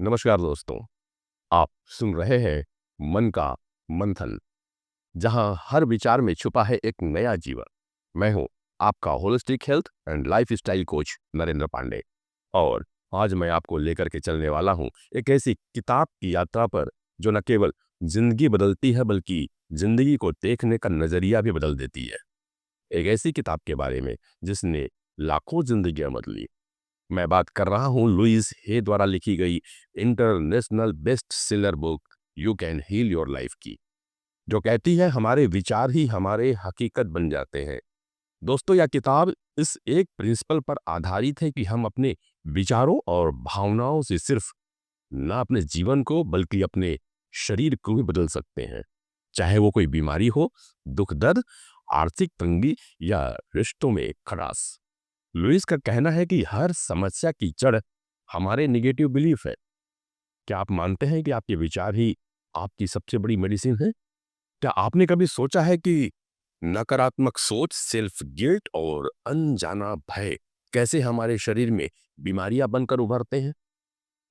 नमस्कार दोस्तों। आप सुन रहे हैं मन का मंथन, जहां हर विचार में छुपा है एक नया जीवन। मैं हूं आपका holistic health and life style coach Narendra Pandey, और आज मैं आपको लेकर के चलने वाला हूं एक ऐसी किताब की यात्रा पर जो न केवल जिंदगी बदलती है बल्कि जिंदगी को देखने का नजरिया भी बदल देती है। एक ऐसी किताब के बारे में जिसने लाखों जिंदगियां बदली। मैं बात कर रहा हूं लुइस हे द्वारा लिखी गई international best seller book you can heal your life की, जो कहती है हमारे विचार ही हमारे हकीकत बन जाते हैं। दोस्तों, यह किताब इस एक प्रिंसिपल पर आधारित है कि हम अपने विचारों और भावनाओं से सिर्फ ना अपने जीवन को बल्कि अपने शरीर को भी बदल सकते हैं। चाहे वो कोई बीमारी हो, दुख दर्द, आर्थिक तंगी या रिश्तों में खटास। लुइस का कहना है कि हर समस्या की जड़ हमारे निगेटिव बिलीफ है। क्या आप मानते हैं कि आपके विचार ही आपकी सबसे बड़ी मेडिसिन है? क्या आपने कभी सोचा है कि नकारात्मक सोच, सेल्फ गिल्ट और अनजाना भय कैसे हमारे शरीर में बीमारियां बनकर उभरते हैं?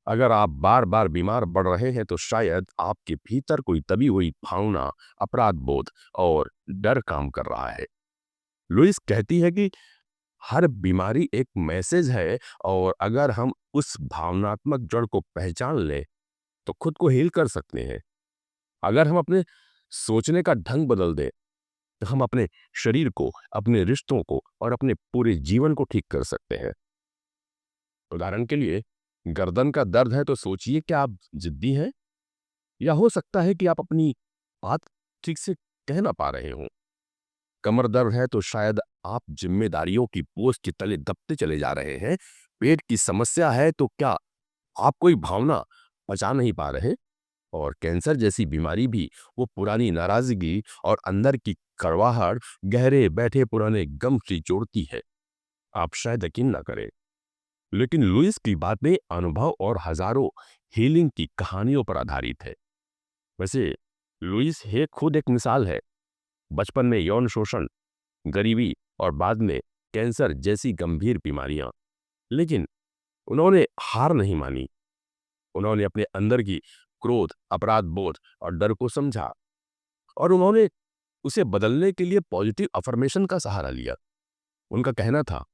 अगर आप बार बार बीमार पड़ रहे हैं तो शायद आपके भीतर कोई दबी हुई भावना, अपराध बोध और डर काम कर रहा है। लुइस कहती है कि हर बीमारी एक मैसेज है, और अगर हम उस भावनात्मक जड़ को पहचान लें तो खुद को हील कर सकते हैं। अगर हम अपने सोचने का ढंग बदल दें तो हम अपने शरीर को, अपने रिश्तों को और अपने पूरे जीवन को ठीक कर सकते हैं। उदाहरण के लिए, गर्दन का दर्द है तो सोचिए कि आप जिद्दी हैं, या हो सकता है कि आप अपनी बात ठीक से कह ना पा रहे हों। कमर दर्द है तो शायद आप जिम्मेदारियों की बोझ के तले दबते चले जा रहे हैं। पेट की समस्या है तो क्या आप कोई भावना पचा नहीं पा रहे? और कैंसर जैसी बीमारी भी वो पुरानी नाराजगी और अंदर की कड़वाहट, गहरे बैठे पुराने गम से जोड़ती है। आप शायद यकीन ना करें, लेकिन लुइस की बातें अनुभव और हजारों हीलिंग की कहानियों पर आधारित है। वैसे लुइस हे खुद एक मिसाल है। बचपन में यौन शोषण, गरीबी और बाद में कैंसर जैसी गंभीर बीमारियां, लेकिन उन्होंने हार नहीं मानी। उन्होंने अपने अंदर की क्रोध, अपराध बोध और डर को समझा, और उन्होंने उसे बदलने के लिए पॉजिटिव अफर्मेशन का सहारा लिया। उनका कहना था,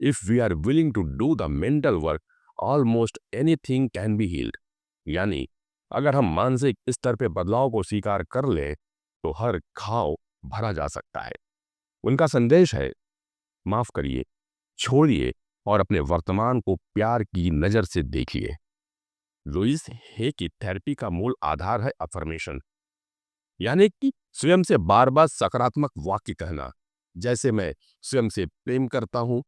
if we are willing to do the mental work, almost anything can be healed. यानी अगर हम मानसिक स्तर पे बदलाव को स्वीकार कर लें तो हर घाव भरा जा सकता है। उनका संदेश है, माफ करिए, छोड़िए और अपने वर्तमान को प्यार की नजर से देखिए। लुइस हे की थेरेपी का मूल आधार है अफर्मेशन, यानी कि स्वयं से बार बार सकारात्मक वाक्य कहना, जैसे मैं स्वयं से प्रेम करता हूं,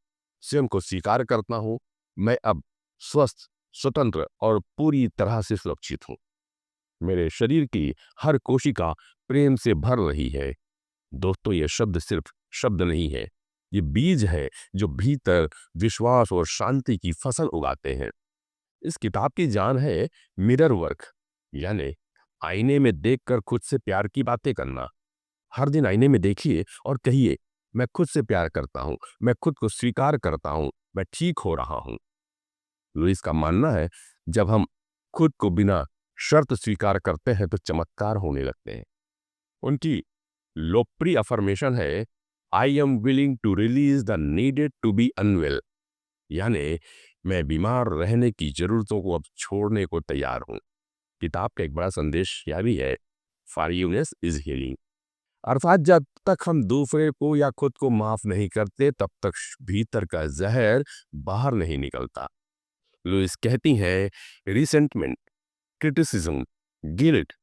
स्वयं को स्वीकार करता हूं, मैं अब स्वस्थ, स्वतंत्र और पूरी तरह से सुरक्षित हूं। मेरे शरीर की हर कोशिका प्रेम से भर रही है। दोस्तों, ये शब्द सिर्फ शब्द नहीं है, ये बीज है जो भीतर विश्वास और शांति की फसल उगाते हैं। इस किताब की जान है मिरर वर्क, यानी आईने में देखकर खुद से प्यार की बातें करना। हर दिन आईने में देखिए और कहिए, मैं खुद से प्यार करता हूं, मैं खुद को स्वीकार करता हूं, मैं ठीक हो रहा हूं। लुइस का मानना है, जब हम खुद को बिना शर्त स्वीकार करते हैं तो चमत्कार होने लगते हैं। उनकी लोकप्रिय अफर्मेशन है, I am willing to release the needed to be unwell, यानी मैं बीमार रहने की जरूरतों को अब छोड़ने को तैयार हूं। किताब का एक बड़ा संदेश यह भी है, फॉरगिवनेस इज हीलिंग, अर्थात जब तक हम दूसरे को या खुद को माफ नहीं करते तब तक भीतर का जहर बाहर नहीं निकलता। लुइस कहती है, resentment, criticism, guilt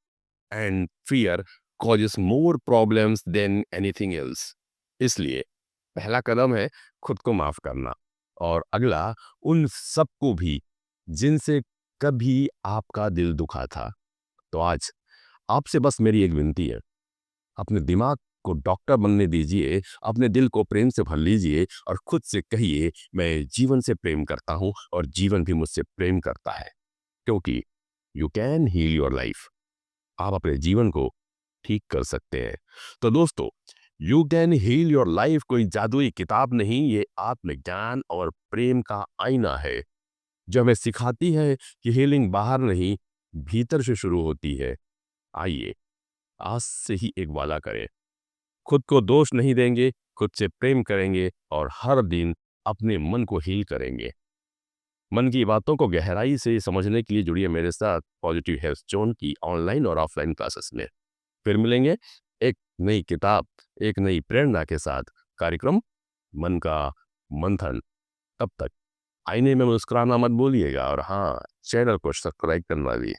and fear causes more problems than anything else. इसलिए पहला कदम है खुद को माफ करना, और अगला उन सबको भी जिनसे कभी आपका दिल दुखा था। तो आज आपसे बस मेरी एक विनती है, अपने दिमाग को डॉक्टर बनने दीजिए, अपने दिल को प्रेम से भर लीजिए और खुद से कहिए, मैं जीवन से प्रेम करता हूं और जीवन भी मुझसे प्रेम करता है। क्योंकि you can heal your life, आप अपने जीवन को ठीक कर सकते हैं। तो दोस्तों, you can heal your life कोई जादुई किताब नहीं, ये आत्मज्ञान और प्रेम का आईना है। जो हमें सिखाती है कि हीलिंग बाहर नहीं, भीतर से शुरू होती है। आइए आज से ही एक वादा करें, खुद को दोष नहीं देंगे, खुद से प्रेम करेंगे और हर दिन अपने मन को हील करेंगे। मन की बातों को गहराई से समझने के लिए जुड़िए मेरे साथ पॉजिटिव हेल्थ जोन की ऑनलाइन और ऑफलाइन क्लासेस में। फिर मिलेंगे एक नई किताब, एक नई प्रेरणा के साथ। कार्यक्रम मन का मंथन। तब तक आईने में मुस्कुराना मत भूलिएगा और हाँ, चैनल को सब्सक्राइब करना भी।